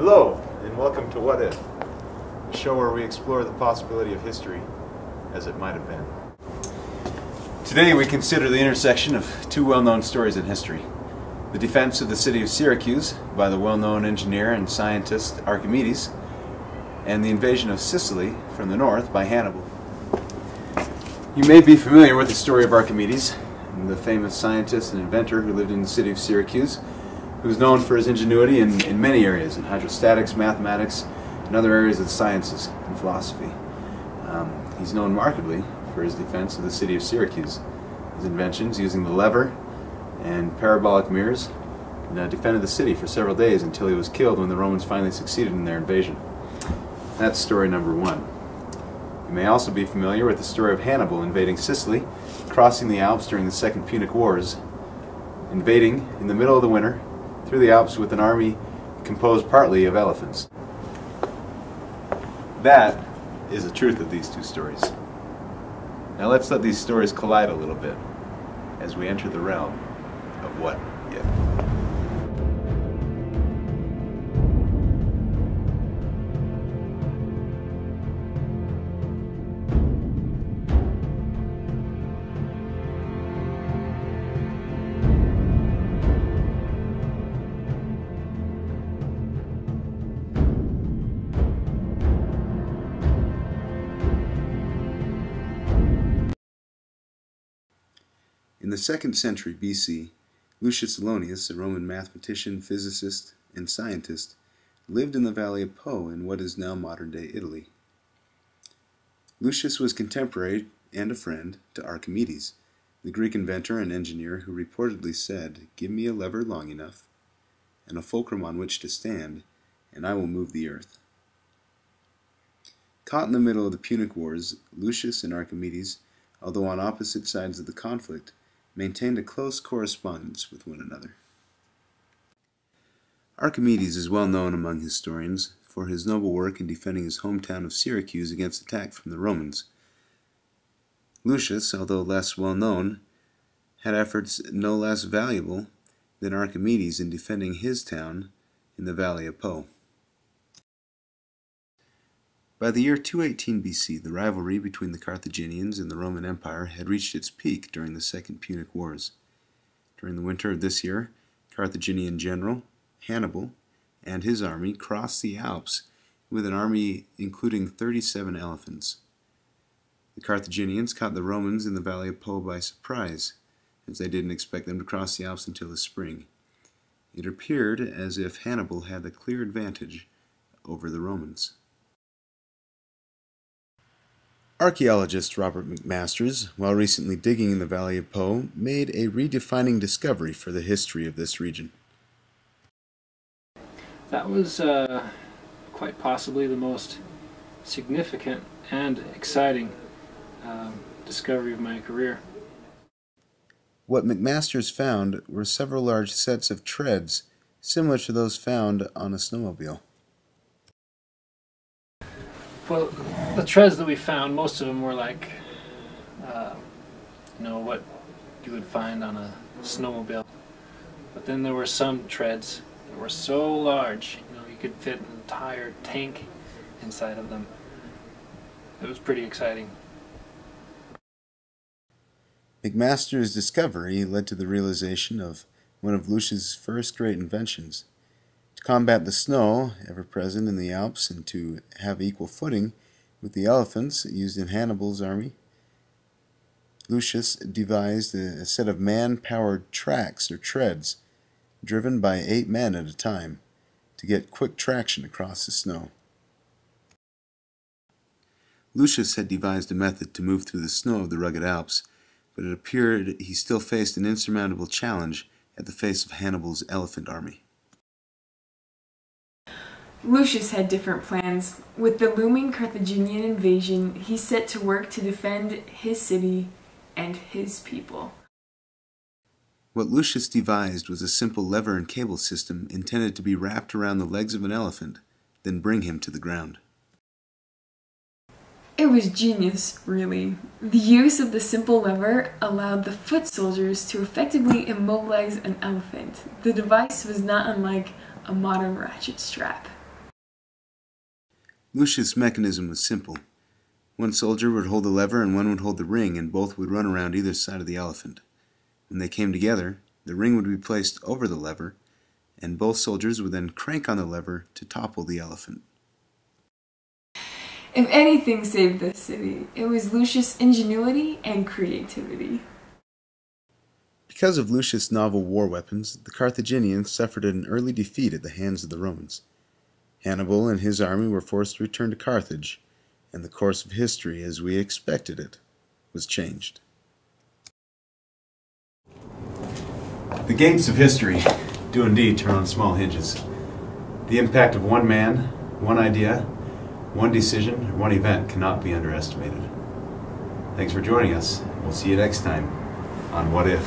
Hello, and welcome to What If, a show where we explore the possibility of history as it might have been. Today we consider the intersection of two well-known stories in history. The defense of the city of Syracuse by the well-known engineer and scientist Archimedes, and the invasion of Sicily from the north by Hannibal. You may be familiar with the story of Archimedes, the famous scientist and inventor who lived in the city of Syracuse, who was known for his ingenuity in many areas, in hydrostatics, mathematics, and other areas of the sciences and philosophy. He's known markedly for his defense of the city of Syracuse. His inventions using the lever and parabolic mirrors defended the city for several days until he was killed when the Romans finally succeeded in their invasion. That's story number one. You may also be familiar with the story of Hannibal invading Sicily, crossing the Alps during the Second Punic Wars, invading in the middle of the winter through the Alps with an army composed partly of elephants. That is the truth of these two stories. Now let's let these stories collide a little bit as we enter the realm of what if. In the 2nd century BC, Lucius Aulonius, a Roman mathematician, physicist, and scientist, lived in the Valley of Po in what is now modern-day Italy. Lucius was contemporary and a friend to Archimedes, the Greek inventor and engineer who reportedly said, "Give me a lever long enough, and a fulcrum on which to stand, and I will move the earth." Caught in the middle of the Punic Wars, Lucius and Archimedes, although on opposite sides of the conflict, maintained a close correspondence with one another. Archimedes is well known among historians for his noble work in defending his hometown of Syracuse against attack from the Romans. Lucius, although less well known, had efforts no less valuable than Archimedes in defending his town in the Valley of Po. By the year 218 BC, the rivalry between the Carthaginians and the Roman Empire had reached its peak during the Second Punic Wars. During the winter of this year, Carthaginian general Hannibal and his army crossed the Alps with an army including 37 elephants. The Carthaginians caught the Romans in the Valley of Po by surprise, as they didn't expect them to cross the Alps until the spring. It appeared as if Hannibal had the clear advantage over the Romans. Archaeologist Robert McMasters, while recently digging in the Valley of Po, made a redefining discovery for the history of this region. That was quite possibly the most significant and exciting discovery of my career. What McMasters found were several large sets of treads similar to those found on a snowmobile. Well, the treads that we found, most of them were like, what you would find on a snowmobile. But then there were some treads that were so large, you could fit an entire tank inside of them. It was pretty exciting. McMasters' discovery led to the realization of one of Lucius' first great inventions. To combat the snow ever present in the Alps and to have equal footing with the elephants used in Hannibal's army, Lucius devised a set of man-powered tracks or treads driven by 8 men at a time to get quick traction across the snow. Lucius had devised a method to move through the snow of the rugged Alps, but it appeared he still faced an insurmountable challenge at the face of Hannibal's elephant army. Lucius had different plans. With the looming Carthaginian invasion, he set to work to defend his city and his people. What Lucius devised was a simple lever and cable system intended to be wrapped around the legs of an elephant, then bring him to the ground. It was genius, really. The use of the simple lever allowed the foot soldiers to effectively immobilize an elephant. The device was not unlike a modern ratchet strap. Lucius' mechanism was simple. One soldier would hold the lever and one would hold the ring, and both would run around either side of the elephant. When they came together, the ring would be placed over the lever, and both soldiers would then crank on the lever to topple the elephant. If anything saved this city, it was Lucius' ingenuity and creativity. Because of Lucius' novel war weapons, the Carthaginians suffered an early defeat at the hands of the Romans. Hannibal and his army were forced to return to Carthage, and the course of history, as we expected it, was changed. The gates of history do indeed turn on small hinges. The impact of one man, one idea, one decision, or one event cannot be underestimated. Thanks for joining us. We'll see you next time on What If?